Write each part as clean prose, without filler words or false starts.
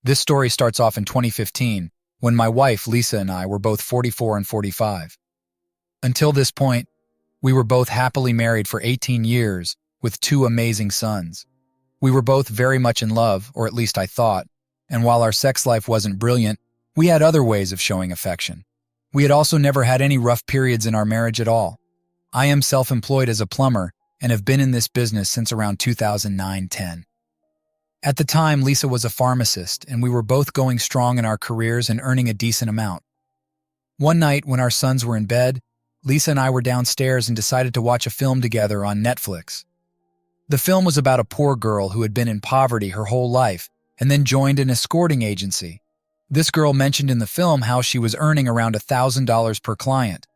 This story starts off in 2015, when my wife, Lisa, and I were both 44 and 45. Until this point, we were both happily married for 18 years with two amazing sons. We were both very much in love, or at least I thought, and while our sex life wasn't brilliant, we had other ways of showing affection. We had also never had any rough periods in our marriage at all. I am self-employed as a plumber and have been in this business since around 2009-10. At the time, Lisa was a pharmacist, and we were both going strong in our careers and earning a decent amount. One night, when our sons were in bed, Lisa and I were downstairs and decided to watch a film together on Netflix. The film was about a poor girl who had been in poverty her whole life and then joined an escorting agency. This girl mentioned in the film how she was earning around $1,000 per client.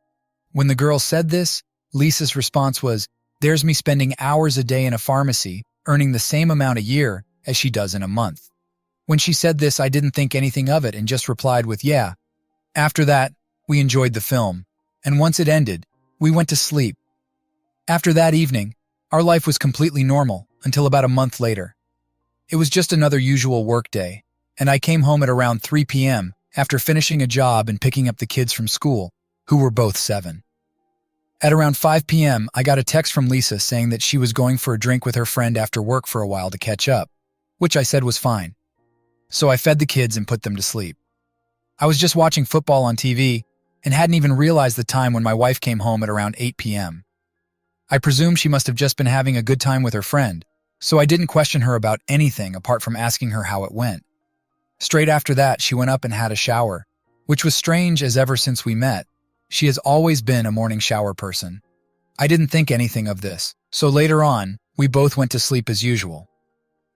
When the girl said this, Lisa's response was, "There's me spending hours a day in a pharmacy, earning the same amount a year as she does in a month." When she said this, I didn't think anything of it and just replied with, "Yeah." After that, we enjoyed the film, and once it ended, we went to sleep. After that evening, our life was completely normal until about a month later. It was just another usual work day, and I came home at around 3 p.m. after finishing a job and picking up the kids from school, who were both 7. At around 5 p.m., I got a text from Lisa saying that she was going for a drink with her friend after work for a while to catch up, which I said was fine. So I fed the kids and put them to sleep. I was just watching football on TV and hadn't even realized the time when my wife came home at around 8 p.m. I presume she must have just been having a good time with her friend, so I didn't question her about anything apart from asking her how it went. Straight after that, she went up and had a shower, which was strange as ever since we met. She has always been a morning shower person. I didn't think anything of this, so later on, we both went to sleep as usual.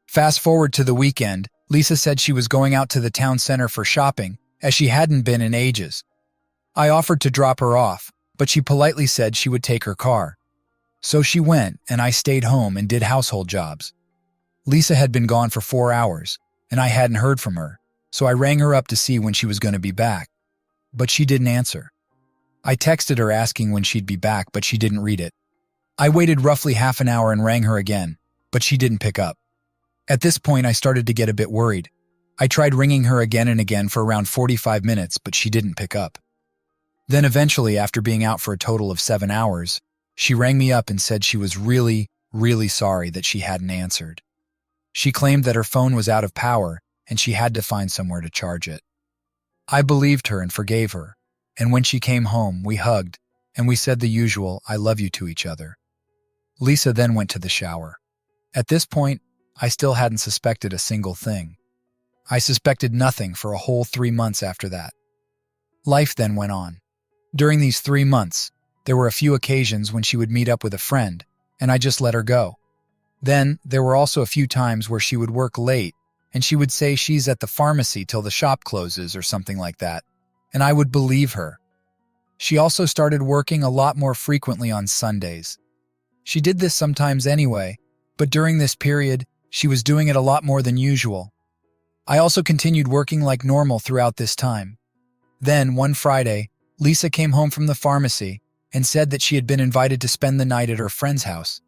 Fast forward to the weekend, Lisa said she was going out to the town center for shopping, as she hadn't been in ages. I offered to drop her off, but she politely said she would take her car. So she went, and I stayed home and did household jobs. Lisa had been gone for 4 hours, and I hadn't heard from her, so I rang her up to see when she was going to be back. But she didn't answer. I texted her asking when she'd be back, but she didn't read it. I waited roughly half an hour and rang her again, but she didn't pick up. At this point, I started to get a bit worried. I tried ringing her again and again for around 45 minutes, but she didn't pick up. Then eventually, after being out for a total of 7 hours, she rang me up and said she was really, really sorry that she hadn't answered. She claimed that her phone was out of power and she had to find somewhere to charge it. I believed her and forgave her, and when she came home, we hugged and we said the usual "I love you" to each other. Lisa then went to the shower. At this point, I still hadn't suspected a single thing. I suspected nothing for a whole 3 months after that. Life then went on. During these 3 months, there were a few occasions when she would meet up with a friend, and I just let her go. Then, there were also a few times where she would work late, and she would say she's at the pharmacy till the shop closes or something like that, and I would believe her. She also started working a lot more frequently on Sundays. She did this sometimes anyway, but during this period, she was doing it a lot more than usual. I also continued working like normal throughout this time. Then, one Friday, Lisa came home from the pharmacy and said that she had been invited to spend the night at her friend's house.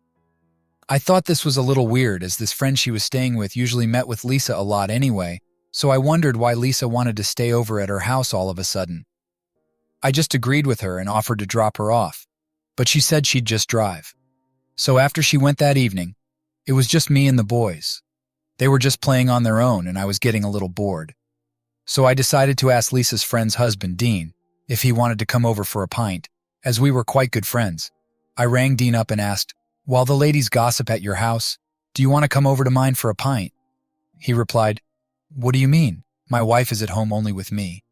I thought this was a little weird, as this friend she was staying with usually met with Lisa a lot anyway, so I wondered why Lisa wanted to stay over at her house all of a sudden. I just agreed with her and offered to drop her off, but she said she'd just drive. So after she went that evening, it was just me and the boys. They were just playing on their own and I was getting a little bored. So I decided to ask Lisa's friend's husband, Dean, if he wanted to come over for a pint, as we were quite good friends. I rang Dean up and asked, "While the ladies gossip at your house, do you want to come over to mine for a pint?" He replied, "What do you mean? My wife is at home only with me."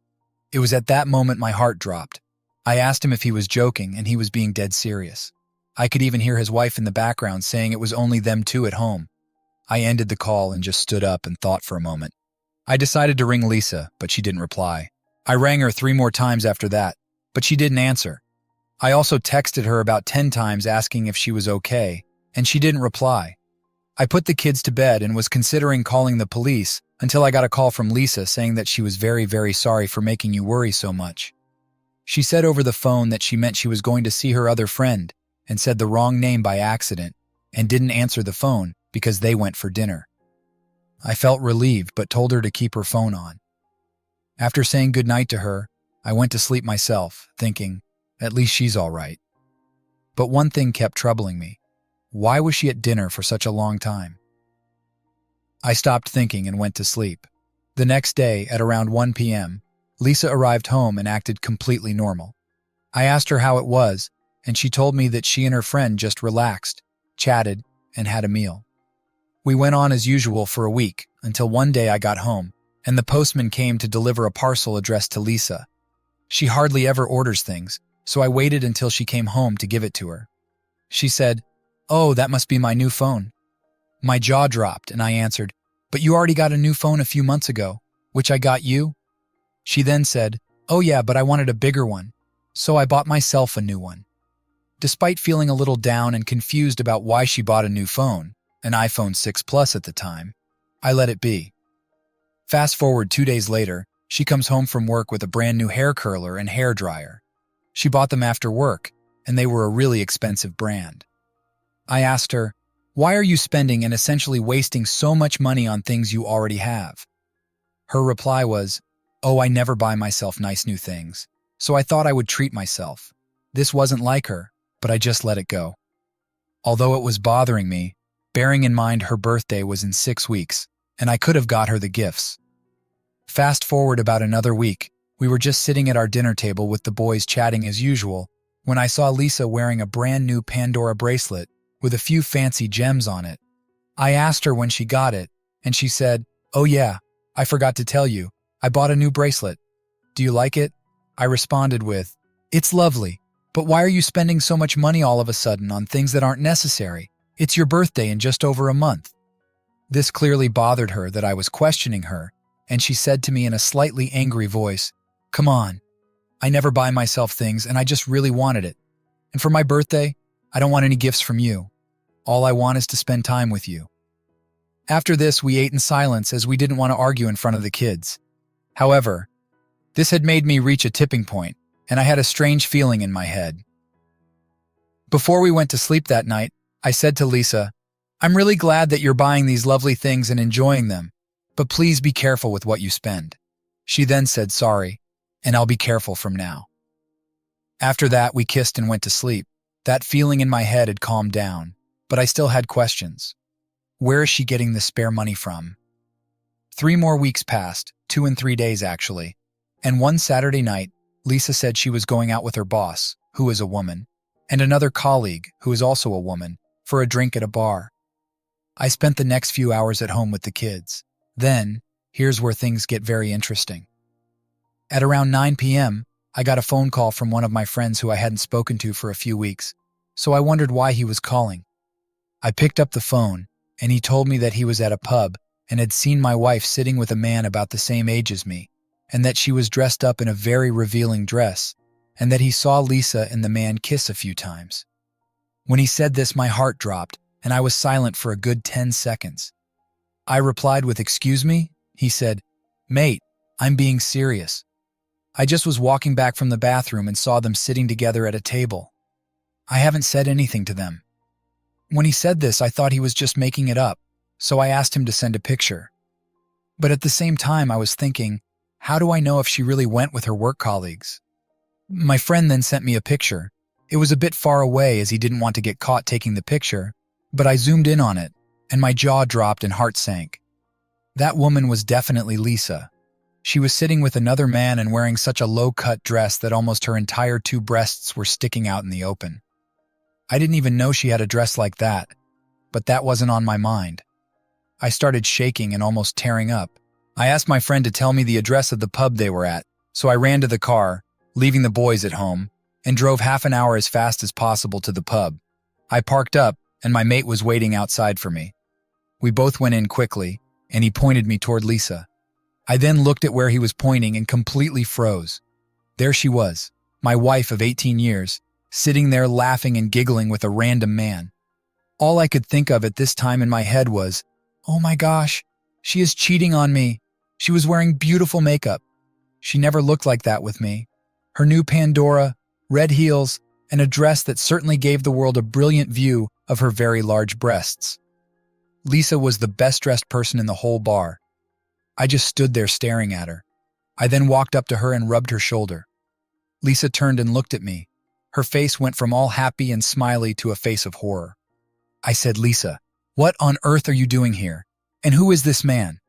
It was at that moment my heart dropped. I asked him if he was joking, and he was being dead serious. I could even hear his wife in the background saying it was only them two at home. I ended the call and just stood up and thought for a moment. I decided to ring Lisa, but she didn't reply. I rang her 3 more times after that, but she didn't answer. I also texted her about 10 times asking if she was okay, and she didn't reply. I put the kids to bed and was considering calling the police until I got a call from Lisa saying that she was very, very sorry for making you worry so much. She said over the phone that she meant she was going to see her other friend and said the wrong name by accident and didn't answer the phone because they went for dinner. I felt relieved but told her to keep her phone on. After saying goodnight to her, I went to sleep myself, thinking, at least she's all right. But one thing kept troubling me. Why was she at dinner for such a long time? I stopped thinking and went to sleep. The next day, at around 1 p.m., Lisa arrived home and acted completely normal. I asked her how it was, and she told me that she and her friend just relaxed, chatted, and had a meal. We went on as usual for a week, until one day I got home, and the postman came to deliver a parcel addressed to Lisa. She hardly ever orders things, so I waited until she came home to give it to her. She said, "Oh, that must be my new phone." My jaw dropped, and I answered, "But you already got a new phone a few months ago, which I got you." She then said, "Oh yeah, but I wanted a bigger one, so I bought myself a new one." Despite feeling a little down and confused about why she bought a new phone, an iPhone 6 Plus at the time, I let it be. Fast forward 2 days later, she comes home from work with a brand new hair curler and hair dryer. She bought them after work, and they were a really expensive brand. I asked her, "Why are you spending and essentially wasting so much money on things you already have?" Her reply was, "Oh, I never buy myself nice new things, so I thought I would treat myself." This wasn't like her, but I just let it go. Although it was bothering me, bearing in mind her birthday was in 6 weeks, and I could have got her the gifts. Fast forward about another week, we were just sitting at our dinner table with the boys chatting as usual, when I saw Lisa wearing a brand new Pandora bracelet with a few fancy gems on it. I asked her when she got it, and she said, "Oh yeah, I forgot to tell you, I bought a new bracelet. Do you like it?" I responded with, "It's lovely, but why are you spending so much money all of a sudden on things that aren't necessary? It's your birthday in just over a month." This clearly bothered her that I was questioning her, and she said to me in a slightly angry voice, "Come on, I never buy myself things and I just really wanted it. And for my birthday, I don't want any gifts from you. All I want is to spend time with you." After this, we ate in silence as we didn't want to argue in front of the kids. However, this had made me reach a tipping point, and I had a strange feeling in my head. Before we went to sleep that night, I said to Lisa, "I'm really glad that you're buying these lovely things and enjoying them, but please be careful with what you spend." She then said sorry, and I'll be careful from now. After that, we kissed and went to sleep. That feeling in my head had calmed down, but I still had questions. Where is she getting the spare money from? 3 more weeks passed, 2 and 3 days actually, and one Saturday night, Lisa said she was going out with her boss, who is a woman, and another colleague, who is also a woman, for a drink at a bar. I spent the next few hours at home with the kids. Then, here's where things get very interesting. At around 9 p.m., I got a phone call from one of my friends who I hadn't spoken to for a few weeks, so I wondered why he was calling. I picked up the phone, and he told me that he was at a pub and had seen my wife sitting with a man about the same age as me, and that she was dressed up in a very revealing dress, and that he saw Lisa and the man kiss a few times. When he said this, my heart dropped, and I was silent for a good 10 seconds. I replied with, "Excuse me?" He said, "Mate, I'm being serious. I just was walking back from the bathroom and saw them sitting together at a table. I haven't said anything to them." When he said this, I thought he was just making it up, so I asked him to send a picture. But at the same time, I was thinking, how do I know if she really went with her work colleagues? My friend then sent me a picture. It was a bit far away as he didn't want to get caught taking the picture, but I zoomed in on it, and my jaw dropped and heart sank. That woman was definitely Lisa. She was sitting with another man and wearing such a low-cut dress that almost her entire 2 breasts were sticking out in the open. I didn't even know she had a dress like that, but that wasn't on my mind. I started shaking and almost tearing up. I asked my friend to tell me the address of the pub they were at, so I ran to the car, leaving the boys at home, and drove half an hour as fast as possible to the pub. I parked up, and my mate was waiting outside for me. We both went in quickly, and he pointed me toward Lisa. I then looked at where he was pointing and completely froze. There she was, my wife of 18 years, sitting there laughing and giggling with a random man. All I could think of at this time in my head was, "Oh my gosh, she is cheating on me. She was wearing beautiful makeup. She never looked like that with me. Her new Pandora, red heels, and a dress that certainly gave the world a brilliant view of her very large breasts." Lisa was the best-dressed person in the whole bar. I just stood there staring at her. I then walked up to her and rubbed her shoulder. Lisa turned and looked at me. Her face went from all happy and smiley to a face of horror. I said, "Lisa, what on earth are you doing here? And who is this man?"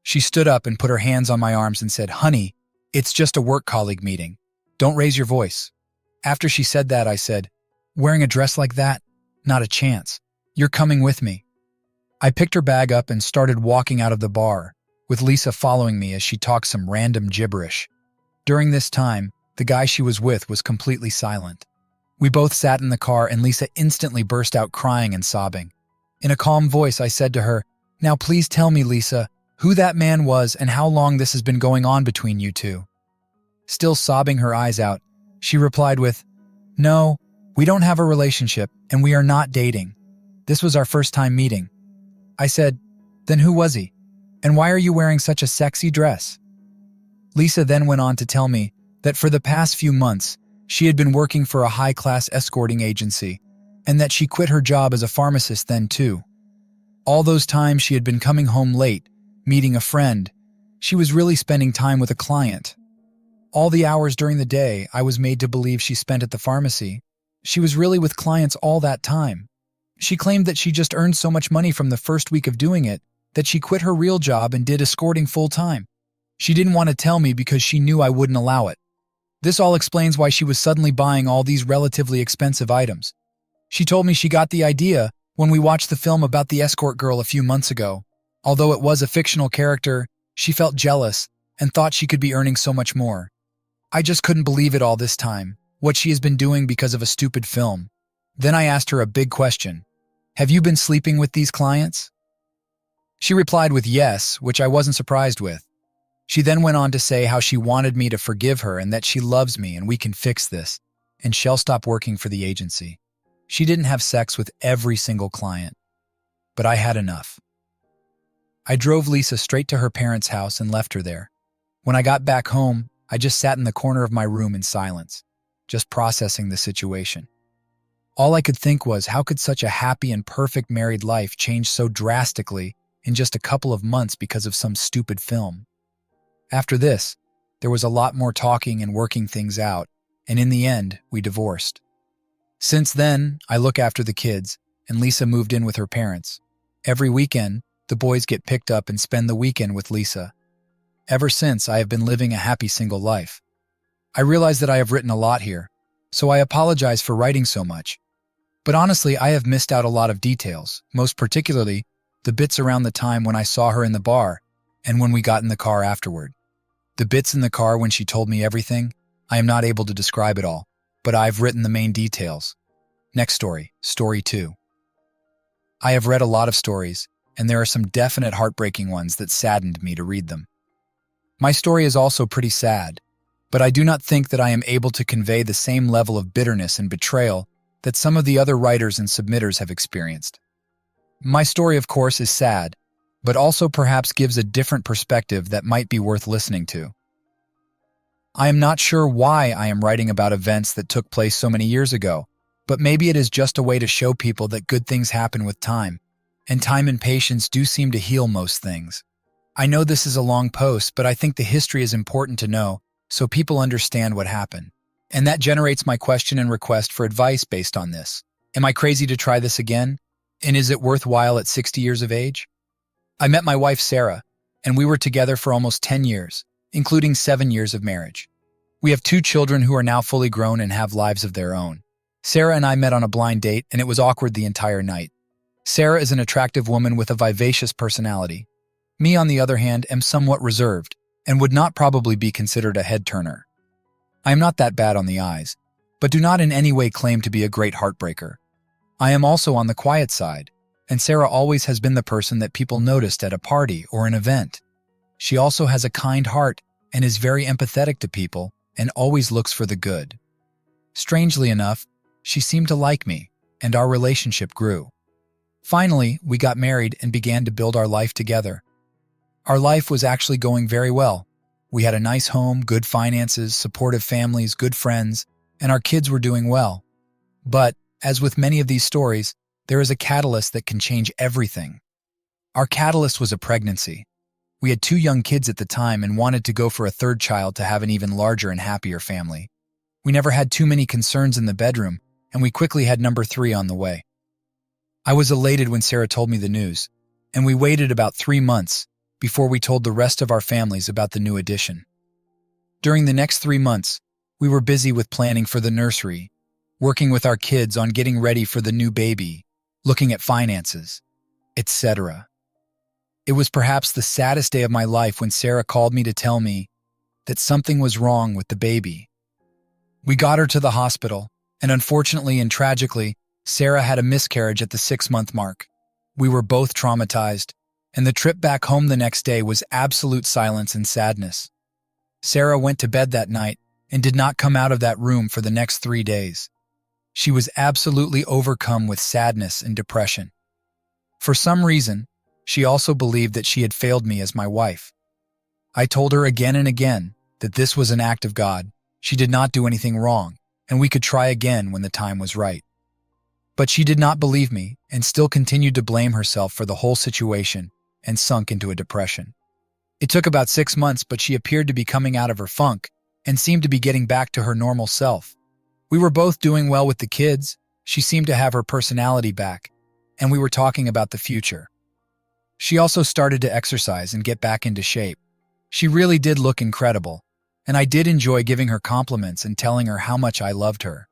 She stood up and put her hands on my arms and said, "Honey, it's just a work colleague meeting. Don't raise your voice." After she said that, I said, "Wearing a dress like that? Not a chance. You're coming with me." I picked her bag up and started walking out of the bar, with Lisa following me as she talked some random gibberish. During this time, the guy she was with was completely silent. We both sat in the car and Lisa instantly burst out crying and sobbing. In a calm voice, I said to her, "Now please tell me, Lisa, who that man was and how long this has been going on between you two." Still sobbing her eyes out, she replied with, "No, we don't have a relationship and we are not dating. This was our first time meeting." I said, "Then who was he? And why are you wearing such a sexy dress?" Lisa then went on to tell me that for the past few months, she had been working for a high-class escorting agency and that she quit her job as a pharmacist then too. All those times she had been coming home late, meeting a friend. She was really spending time with a client. All the hours during the day I was made to believe she spent at the pharmacy, she was really with clients all that time. She claimed that she just earned so much money from the first week of doing it that she quit her real job and did escorting full-time. She didn't want to tell me because she knew I wouldn't allow it. This all explains why she was suddenly buying all these relatively expensive items. She told me she got the idea when we watched the film about the escort girl a few months ago. Although it was a fictional character, she felt jealous and thought she could be earning so much more. I just couldn't believe it all this time, what she has been doing because of a stupid film. Then I asked her a big question. "Have you been sleeping with these clients?" She replied with yes, which I wasn't surprised with. She then went on to say how she wanted me to forgive her and that she loves me and we can fix this, and she'll stop working for the agency. She didn't have sex with every single client, but I had enough. I drove Lisa straight to her parents' house and left her there. When I got back home, I just sat in the corner of my room in silence, just processing the situation. All I could think was, how could such a happy and perfect married life change so drastically in just a couple of months because of some stupid film? After this, there was a lot more talking and working things out, and in the end, we divorced. Since then, I look after the kids, and Lisa moved in with her parents. Every weekend, the boys get picked up and spend the weekend with Lisa. Ever since, I have been living a happy single life. I realize that I have written a lot here, so I apologize for writing so much. But honestly, I have missed out a lot of details, most particularly the bits around the time when I saw her in the bar and when we got in the car afterward. The bits in the car when she told me everything, I am not able to describe it all, but I've written the main details. Next story, story 2. I have read a lot of stories, and there are some definite heartbreaking ones that saddened me to read them. My story is also pretty sad, but I do not think that I am able to convey the same level of bitterness and betrayal that some of the other writers and submitters have experienced. My story, of course, is sad, but also perhaps gives a different perspective that might be worth listening to. I am not sure why I am writing about events that took place so many years ago, but maybe it is just a way to show people that good things happen with time, and time and patience do seem to heal most things. I know this is a long post, but I think the history is important to know so people understand what happened. And that generates my question and request for advice based on this. Am I crazy to try this again? And is it worthwhile at 60 years of age? I met my wife, Sarah, and we were together for almost 10 years, including 7 years of marriage. We have 2 children who are now fully grown and have lives of their own. Sarah and I met on a blind date, and it was awkward the entire night. Sarah is an attractive woman with a vivacious personality. Me, on the other hand, am somewhat reserved and would not probably be considered a head-turner. I am not that bad on the eyes, but do not in any way claim to be a great heartbreaker. I am also on the quiet side, and Sarah always has been the person that people noticed at a party or an event. She also has a kind heart and is very empathetic to people and always looks for the good. Strangely enough, she seemed to like me, and our relationship grew. Finally, we got married and began to build our life together. Our life was actually going very well. We had a nice home, good finances, supportive families, good friends, and our kids were doing well. But, as with many of these stories, there is a catalyst that can change everything. Our catalyst was a pregnancy. We had 2 young kids at the time and wanted to go for a 3rd child to have an even larger and happier family. We never had too many concerns in the bedroom, and we quickly had number 3 on the way. I was elated when Sarah told me the news, and we waited about 3 months before we told the rest of our families about the new addition. During the next 3 months, we were busy with planning for the nursery, working with our kids on getting ready for the new baby, looking at finances, etc. It was perhaps the saddest day of my life when Sarah called me to tell me that something was wrong with the baby. We got her to the hospital, and unfortunately and tragically, Sarah had a miscarriage at the 6-month mark. We were both traumatized, and the trip back home the next day was absolute silence and sadness. Sarah went to bed that night and did not come out of that room for the next 3 days. She was absolutely overcome with sadness and depression. For some reason, she also believed that she had failed me as my wife. I told her again and again that this was an act of God. She did not do anything wrong, and we could try again when the time was right. But she did not believe me and still continued to blame herself for the whole situation and sunk into a depression. It took about 6 months, but she appeared to be coming out of her funk and seemed to be getting back to her normal self. We were both doing well with the kids, she seemed to have her personality back, and we were talking about the future. She also started to exercise and get back into shape. She really did look incredible, and I did enjoy giving her compliments and telling her how much I loved her.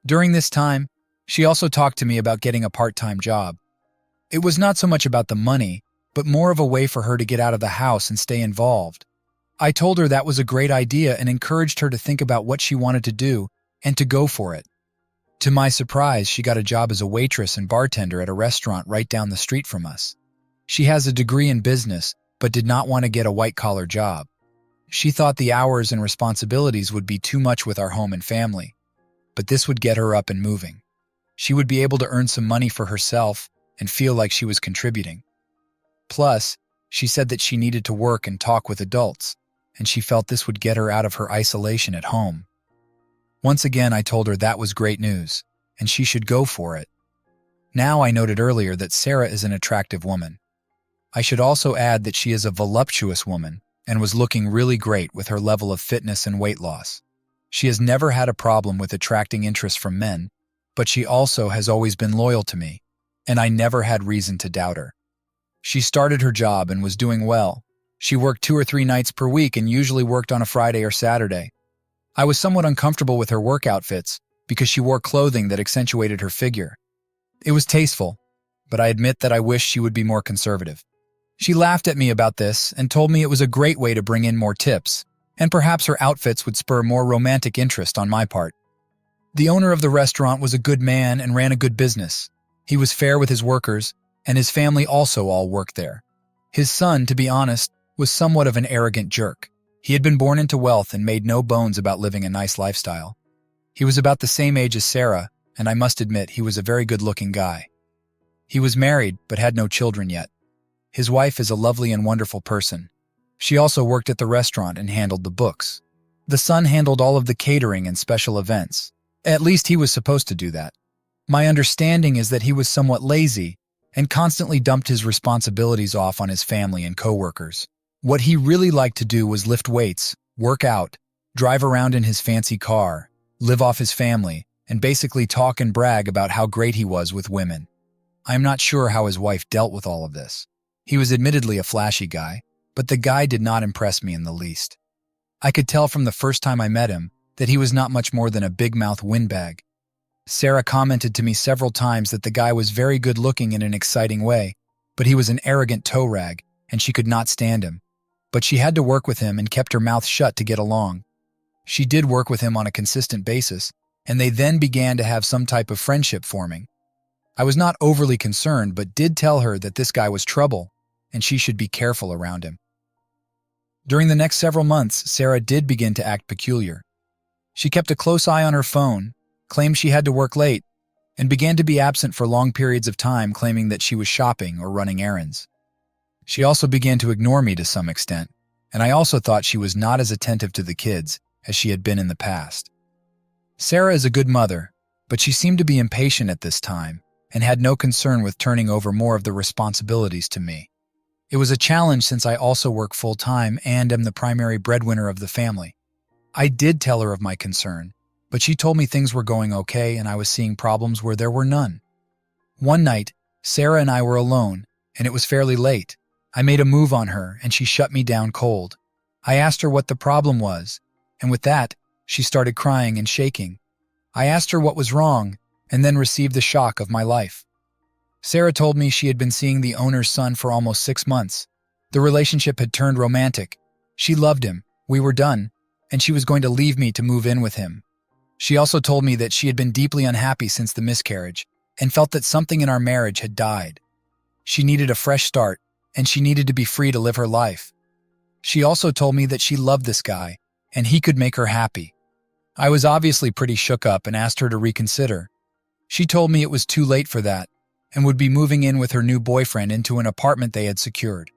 During this time, she also talked to me about getting a part-time job. It was not so much about the money, but more of a way for her to get out of the house and stay involved. I told her that was a great idea and encouraged her to think about what she wanted to do and to go for it. To my surprise, she got a job as a waitress and bartender at a restaurant right down the street from us. She has a degree in business, but did not want to get a white-collar job. She thought the hours and responsibilities would be too much with our home and family, but this would get her up and moving. She would be able to earn some money for herself and feel like she was contributing. Plus, she said that she needed to work and talk with adults, and she felt this would get her out of her isolation at home. Once again, I told her that was great news, and she should go for it. Now I noted earlier that Sarah is an attractive woman. I should also add that she is a voluptuous woman and was looking really great with her level of fitness and weight loss. She has never had a problem with attracting interest from men, but she also has always been loyal to me, and I never had reason to doubt her. She started her job and was doing well. She worked 2 or 3 nights per week and usually worked on a Friday or Saturday. I was somewhat uncomfortable with her work outfits because she wore clothing that accentuated her figure. It was tasteful, but I admit that I wish she would be more conservative. She laughed at me about this and told me it was a great way to bring in more tips, and perhaps her outfits would spur more romantic interest on my part. The owner of the restaurant was a good man and ran a good business. He was fair with his workers, and his family also all worked there. His son, to be honest, was somewhat of an arrogant jerk. He had been born into wealth and made no bones about living a nice lifestyle. He was about the same age as Sarah, and I must admit he was a very good-looking guy. He was married, but had no children yet. His wife is a lovely and wonderful person. She also worked at the restaurant and handled the books. The son handled all of the catering and special events. At least he was supposed to do that. My understanding is that he was somewhat lazy and constantly dumped his responsibilities off on his family and coworkers. What he really liked to do was lift weights, work out, drive around in his fancy car, live off his family, and basically talk and brag about how great he was with women. I am not sure how his wife dealt with all of this. He was admittedly a flashy guy, but the guy did not impress me in the least. I could tell from the first time I met him that he was not much more than a big-mouth windbag. Sarah commented to me several times that the guy was very good-looking in an exciting way, but he was an arrogant toe rag, and she could not stand him. But she had to work with him and kept her mouth shut to get along. She did work with him on a consistent basis, and they then began to have some type of friendship forming. I was not overly concerned, but did tell her that this guy was trouble, and she should be careful around him. During the next several months, Sarah did begin to act peculiar. She kept a close eye on her phone, claimed she had to work late, and began to be absent for long periods of time, claiming that she was shopping or running errands. She also began to ignore me to some extent, and I also thought she was not as attentive to the kids as she had been in the past. Sarah is a good mother, but she seemed to be impatient at this time and had no concern with turning over more of the responsibilities to me. It was a challenge since I also work full-time and am the primary breadwinner of the family. I did tell her of my concern, but she told me things were going okay and I was seeing problems where there were none. One night, Sarah and I were alone, and it was fairly late. I made a move on her, and she shut me down cold. I asked her what the problem was, and with that, she started crying and shaking. I asked her what was wrong, and then received the shock of my life. Sarah told me she had been seeing the owner's son for almost 6 months. The relationship had turned romantic. She loved him, we were done, and she was going to leave me to move in with him. She also told me that she had been deeply unhappy since the miscarriage, and felt that something in our marriage had died. She needed a fresh start, and she needed to be free to live her life. She also told me that she loved this guy, and he could make her happy. I was obviously pretty shook up and asked her to reconsider. She told me it was too late for that, and would be moving in with her new boyfriend into an apartment they had secured.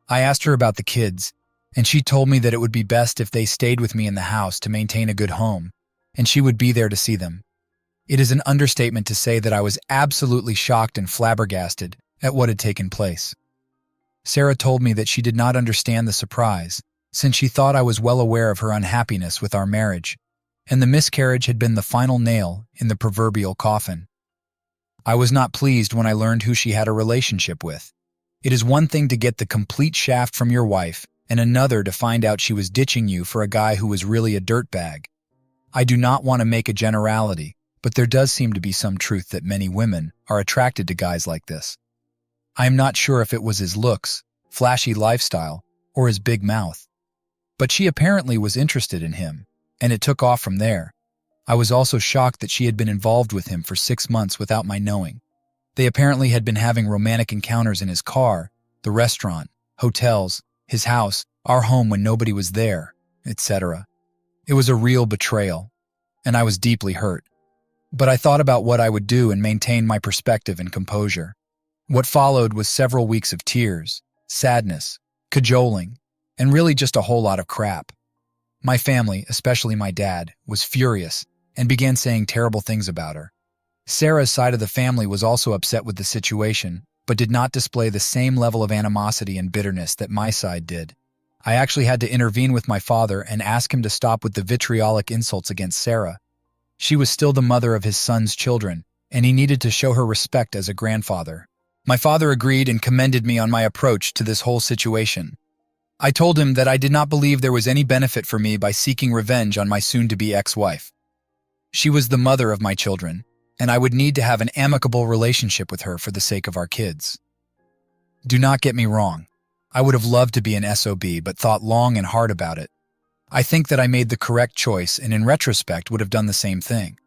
I asked her about the kids, and she told me that it would be best if they stayed with me in the house to maintain a good home, and she would be there to see them. It is an understatement to say that I was absolutely shocked and flabbergasted at what had taken place. Sarah told me that she did not understand the surprise, since she thought I was well aware of her unhappiness with our marriage, and the miscarriage had been the final nail in the proverbial coffin. I was not pleased when I learned who she had a relationship with. It is one thing to get the complete shaft from your wife, and another to find out she was ditching you for a guy who was really a dirtbag. I do not want to make a generality, but there does seem to be some truth that many women are attracted to guys like this. I am not sure if it was his looks, flashy lifestyle, or his big mouth. But she apparently was interested in him, and it took off from there. I was also shocked that she had been involved with him for 6 months without my knowing. They apparently had been having romantic encounters in his car, the restaurant, hotels, his house, our home when nobody was there, etc. It was a real betrayal, and I was deeply hurt. But I thought about what I would do and maintain my perspective and composure. What followed was several weeks of tears, sadness, cajoling, and really just a whole lot of crap. My family, especially my dad, was furious and began saying terrible things about her. Sarah's side of the family was also upset with the situation, but did not display the same level of animosity and bitterness that my side did. I actually had to intervene with my father and ask him to stop with the vitriolic insults against Sarah. She was still the mother of his son's children, and he needed to show her respect as a grandfather. My father agreed and commended me on my approach to this whole situation. I told him that I did not believe there was any benefit for me by seeking revenge on my soon-to-be ex-wife. She was the mother of my children, and I would need to have an amicable relationship with her for the sake of our kids. Do not get me wrong. I would have loved to be an SOB, but thought long and hard about it. I think that I made the correct choice and in retrospect would have done the same thing.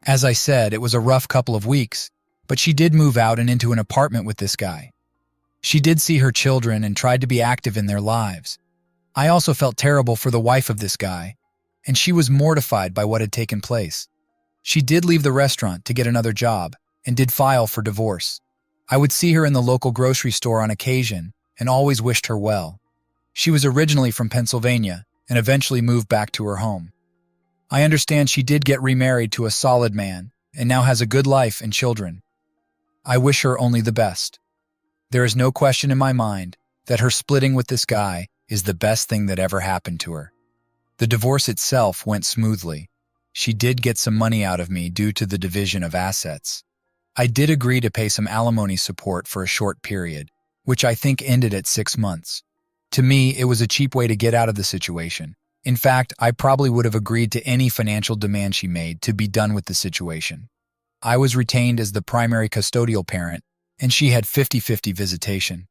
As I said, it was a rough couple of weeks, but she did move out and into an apartment with this guy. She did see her children and tried to be active in their lives. I also felt terrible for the wife of this guy, and she was mortified by what had taken place. She did leave the restaurant to get another job and did file for divorce. I would see her in the local grocery store on occasion and always wished her well. She was originally from Pennsylvania and eventually moved back to her home. I understand she did get remarried to a solid man and now has a good life and children. I wish her only the best. There is no question in my mind that her splitting with this guy is the best thing that ever happened to her. The divorce itself went smoothly. She did get some money out of me due to the division of assets. I did agree to pay some alimony support for a short period, which I think ended at 6 months. To me, it was a cheap way to get out of the situation. In fact, I probably would have agreed to any financial demand she made to be done with the situation. I was retained as the primary custodial parent, and she had 50-50 visitation.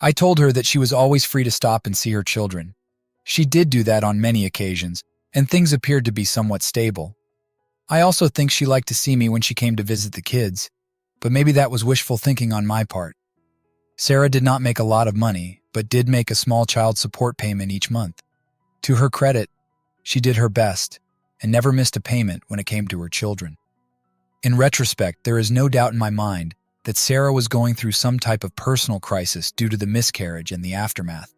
I told her that she was always free to stop and see her children. She did do that on many occasions, and things appeared to be somewhat stable. I also think she liked to see me when she came to visit the kids, but maybe that was wishful thinking on my part. Sarah did not make a lot of money, but did make a small child support payment each month. To her credit, she did her best and never missed a payment when it came to her children. In retrospect, there is no doubt in my mind that Sarah was going through some type of personal crisis due to the miscarriage and the aftermath.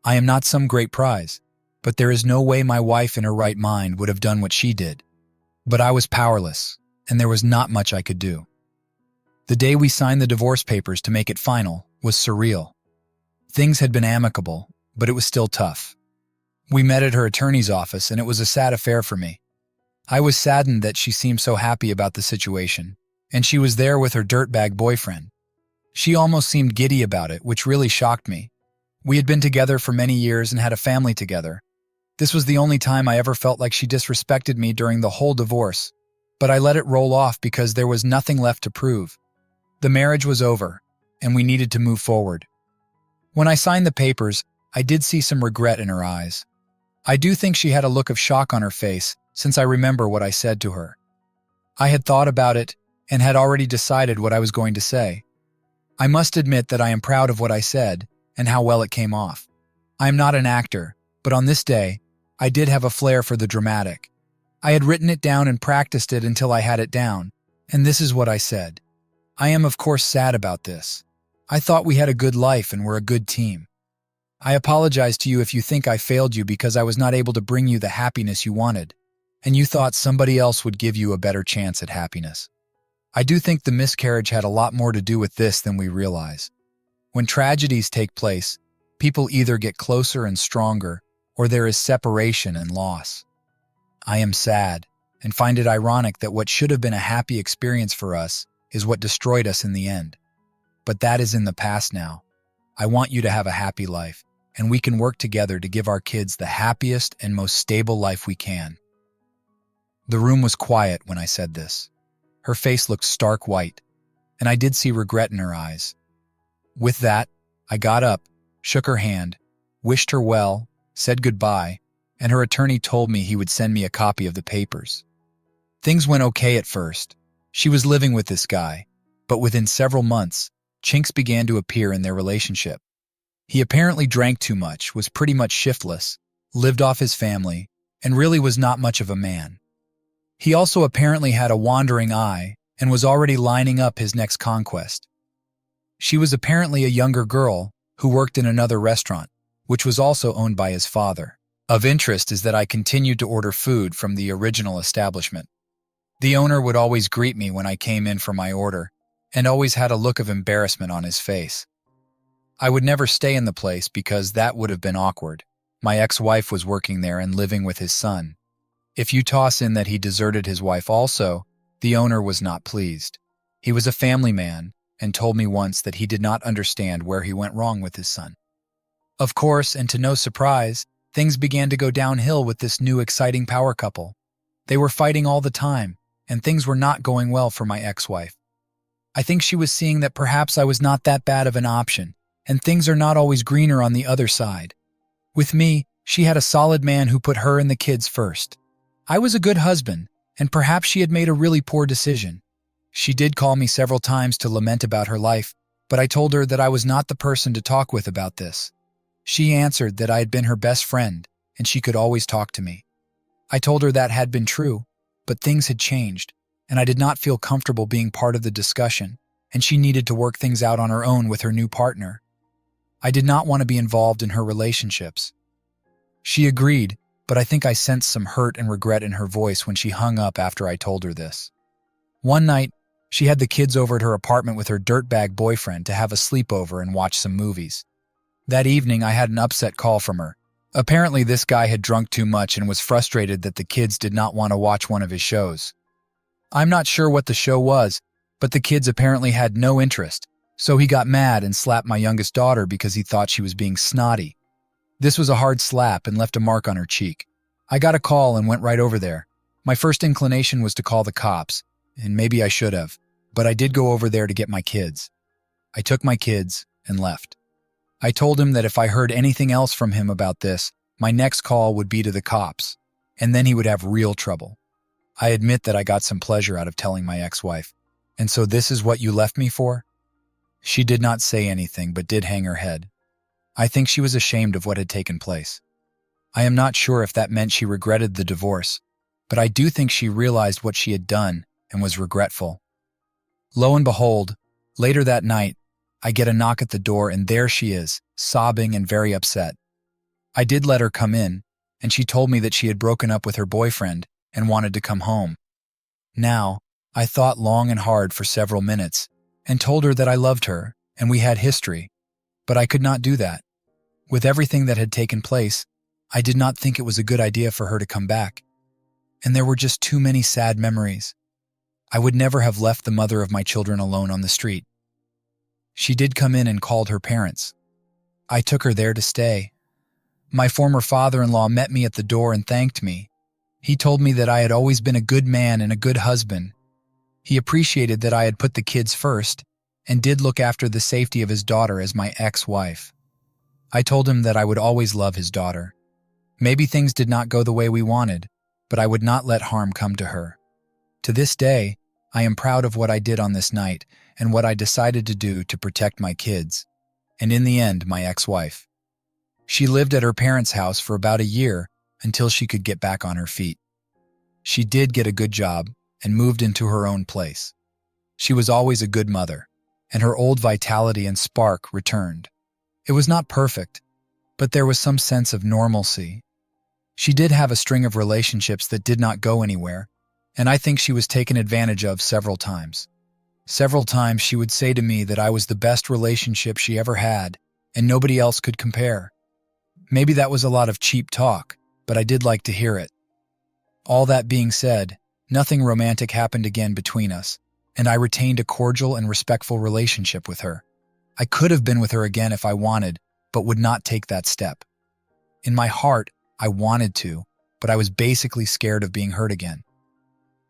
I am not some great prize, but there is no way my wife in her right mind would have done what she did. But I was powerless, and there was not much I could do. The day we signed the divorce papers to make it final was surreal. Things had been amicable, but it was still tough. We met at her attorney's office, and it was a sad affair for me. I was saddened that she seemed so happy about the situation, and she was there with her dirtbag boyfriend. She almost seemed giddy about it, which really shocked me. We had been together for many years and had a family together. This was the only time I ever felt like she disrespected me during the whole divorce, but I let it roll off because there was nothing left to prove. The marriage was over, and we needed to move forward. When I signed the papers, I did see some regret in her eyes. I do think she had a look of shock on her face, since I remember what I said to her. I had thought about it and had already decided what I was going to say. I must admit that I am proud of what I said and how well it came off. I am not an actor, but on this day, I did have a flair for the dramatic. I had written it down and practiced it until I had it down, and this is what I said. I am of course sad about this. I thought we had a good life and were a good team. I apologize to you if you think I failed you because I was not able to bring you the happiness you wanted, and you thought somebody else would give you a better chance at happiness. I do think the miscarriage had a lot more to do with this than we realize. When tragedies take place, people either get closer and stronger, or there is separation and loss. I am sad, and find it ironic that what should have been a happy experience for us is what destroyed us in the end. But that is in the past now. I want you to have a happy life, and we can work together to give our kids the happiest and most stable life we can. The room was quiet when I said this. Her face looked stark white, and I did see regret in her eyes. With that, I got up, shook her hand, wished her well, said goodbye, and her attorney told me he would send me a copy of the papers. Things went okay at first. She was living with this guy, but within several months, chinks began to appear in their relationship. He apparently drank too much, was pretty much shiftless, lived off his family, and really was not much of a man. He also apparently had a wandering eye and was already lining up his next conquest. She was apparently a younger girl who worked in another restaurant, which was also owned by his father. Of interest is that I continued to order food from the original establishment. The owner would always greet me when I came in for my order, and always had a look of embarrassment on his face. I would never stay in the place because that would have been awkward. My ex-wife was working there and living with his son. If you toss in that he deserted his wife also, the owner was not pleased. He was a family man and told me once that he did not understand where he went wrong with his son. Of course, and to no surprise, things began to go downhill with this new exciting power couple. They were fighting all the time, and things were not going well for my ex-wife. I think she was seeing that perhaps I was not that bad of an option, and things are not always greener on the other side. With me, she had a solid man who put her and the kids first. I was a good husband, and perhaps she had made a really poor decision. She did call me several times to lament about her life, but I told her that I was not the person to talk with about this. She answered that I had been her best friend, and she could always talk to me. I told her that had been true, but things had changed, and I did not feel comfortable being part of the discussion, and she needed to work things out on her own with her new partner. I did not want to be involved in her relationships. She agreed, but I think I sensed some hurt and regret in her voice when she hung up after I told her this. One night, she had the kids over at her apartment with her dirtbag boyfriend to have a sleepover and watch some movies. That evening, I had an upset call from her. Apparently, this guy had drunk too much and was frustrated that the kids did not want to watch one of his shows. I'm not sure what the show was, but the kids apparently had no interest, so he got mad and slapped my youngest daughter because he thought she was being snotty. This was a hard slap and left a mark on her cheek. I got a call and went right over there. My first inclination was to call the cops, and maybe I should have, but I did go over there to get my kids. I took my kids and left. I told him that if I heard anything else from him about this, my next call would be to the cops, and then he would have real trouble. I admit that I got some pleasure out of telling my ex-wife. And so this is what you left me for? She did not say anything, but did hang her head. I think she was ashamed of what had taken place. I am not sure if that meant she regretted the divorce, but I do think she realized what she had done and was regretful. Lo and behold, later that night, I get a knock at the door and there she is, sobbing and very upset. I did let her come in, and she told me that she had broken up with her boyfriend and wanted to come home. Now, I thought long and hard for several minutes and told her that I loved her and we had history, But I could not do that. With everything that had taken place, I did not think it was a good idea for her to come back. And there were just too many sad memories. I would never have left the mother of my children alone on the street. She did come in and called her parents. I took her there to stay. My former father-in-law met me at the door and thanked me. He told me that I had always been a good man and a good husband. He appreciated that I had put the kids first and did look after the safety of his daughter as my ex-wife. I told him that I would always love his daughter. Maybe things did not go the way we wanted, but I would not let harm come to her. To this day, I am proud of what I did on this night and what I decided to do to protect my kids, and in the end, my ex-wife. She lived at her parents' house for about a year until she could get back on her feet. She did get a good job and moved into her own place. She was always a good mother, and her old vitality and spark returned. It was not perfect, but there was some sense of normalcy. She did have a string of relationships that did not go anywhere, and I think she was taken advantage of several times. Several times she would say to me that I was the best relationship she ever had, and nobody else could compare. Maybe that was a lot of cheap talk, but I did like to hear it. All that being said, nothing romantic happened again between us, and I retained a cordial and respectful relationship with her. I could have been with her again if I wanted, but would not take that step. In my heart, I wanted to, but I was basically scared of being hurt again.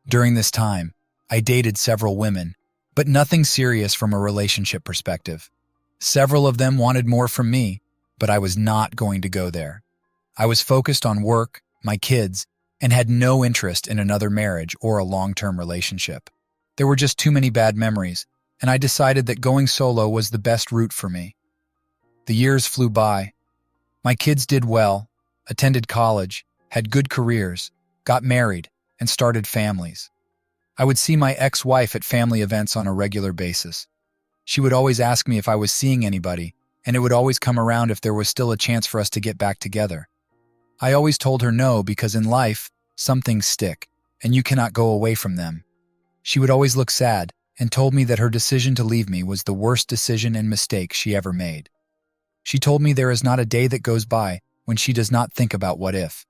During this time, I dated several women, but nothing serious from a relationship perspective. Several of them wanted more from me, but I was not going to go there. I was focused on work, my kids, and had no interest in another marriage or a long-term relationship. There were just too many bad memories, and I decided that going solo was the best route for me. The years flew by. My kids did well, attended college, had good careers, got married, and started families. I would see my ex-wife at family events on a regular basis. She would always ask me if I was seeing anybody, and it would always come around if there was still a chance for us to get back together. I always told her no because in life, some things stick, and you cannot go away from them. She would always look sad and told me that her decision to leave me was the worst decision and mistake she ever made. She told me there is not a day that goes by when she does not think about what if.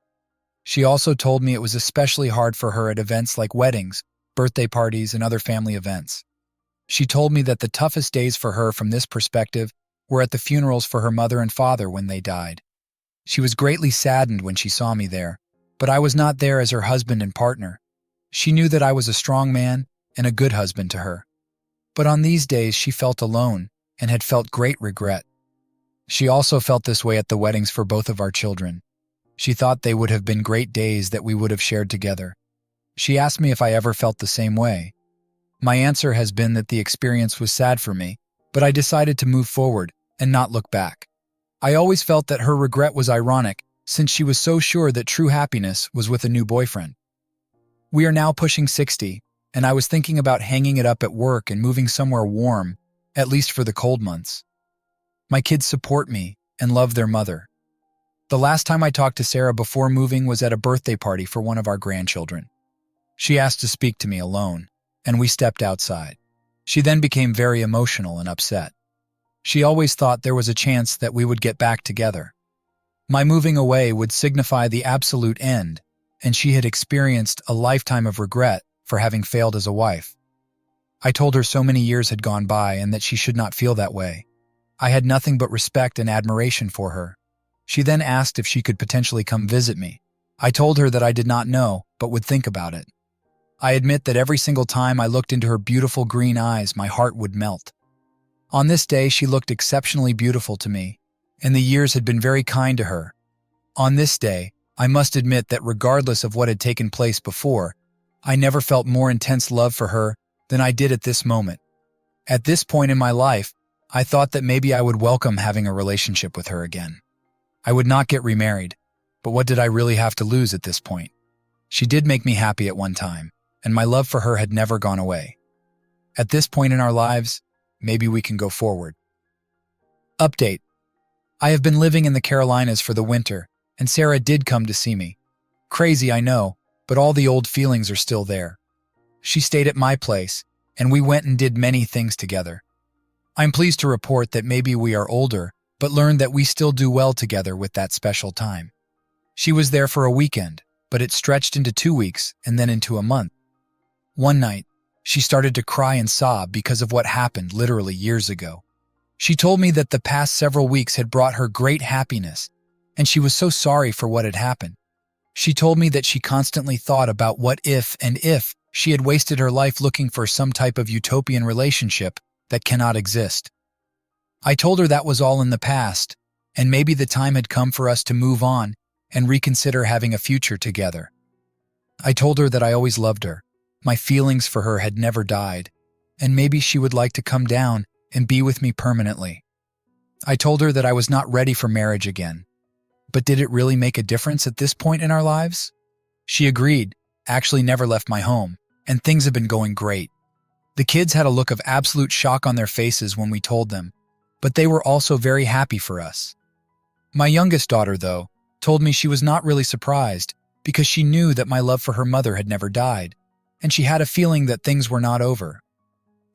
She also told me it was especially hard for her at events like weddings, birthday parties, and other family events. She told me that the toughest days for her from this perspective were at the funerals for her mother and father when they died. She was greatly saddened when she saw me there, but I was not there as her husband and partner. She knew that I was a strong man and a good husband to her. But on these days she felt alone and had felt great regret. She also felt this way at the weddings for both of our children. She thought they would have been great days that we would have shared together. She asked me if I ever felt the same way. My answer has been that the experience was sad for me, but I decided to move forward and not look back. I always felt that her regret was ironic since she was so sure that true happiness was with a new boyfriend. We are now pushing 60, and I was thinking about hanging it up at work and moving somewhere warm, at least for the cold months. My kids support me and love their mother. The last time I talked to Sarah before moving was at a birthday party for one of our grandchildren. She asked to speak to me alone, and we stepped outside. She then became very emotional and upset. She always thought there was a chance that we would get back together. My moving away would signify the absolute end, and she had experienced a lifetime of regret for having failed as a wife. I told her so many years had gone by and that she should not feel that way. I had nothing but respect and admiration for her. She then asked if she could potentially come visit me. I told her that I did not know, but would think about it. I admit that every single time I looked into her beautiful green eyes, my heart would melt. On this day, she looked exceptionally beautiful to me, and the years had been very kind to her. On this day, I must admit that regardless of what had taken place before, I never felt more intense love for her than I did at this moment. At this point in my life, I thought that maybe I would welcome having a relationship with her again. I would not get remarried, but what did I really have to lose at this point? She did make me happy at one time, and my love for her had never gone away. At this point in our lives, maybe we can go forward. Update. I have been living in the Carolinas for the winter, and Sarah did come to see me. Crazy, I know, but all the old feelings are still there. She stayed at my place, and we went and did many things together. I'm pleased to report that maybe we are older but learned that we still do well together with that special time. She was there for a weekend, but it stretched into 2 weeks and then into a month. One night, she started to cry and sob because of what happened literally years ago. She told me that the past several weeks had brought her great happiness, and she was so sorry for what had happened. She told me that she constantly thought about what if she had wasted her life looking for some type of utopian relationship that cannot exist. I told her that was all in the past, and maybe the time had come for us to move on and reconsider having a future together. I told her that I always loved her. My feelings for her had never died, and maybe she would like to come down and be with me permanently. I told her that I was not ready for marriage again. But did it really make a difference at this point in our lives? She agreed, actually never left my home, and things have been going great. The kids had a look of absolute shock on their faces when we told them, but they were also very happy for us. My youngest daughter, though, told me she was not really surprised because she knew that my love for her mother had never died, and she had a feeling that things were not over.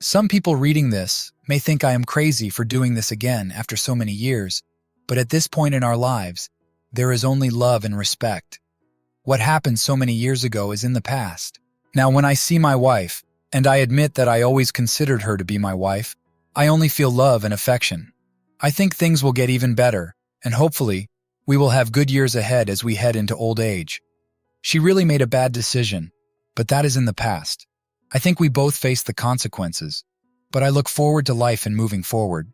Some people reading this may think I am crazy for doing this again after so many years, but at this point in our lives, there is only love and respect. What happened so many years ago is in the past. Now, when I see my wife, and I admit that I always considered her to be my wife, I only feel love and affection. I think things will get even better, and hopefully, we will have good years ahead as we head into old age. She really made a bad decision, but that is in the past. I think we both face the consequences, but I look forward to life and moving forward.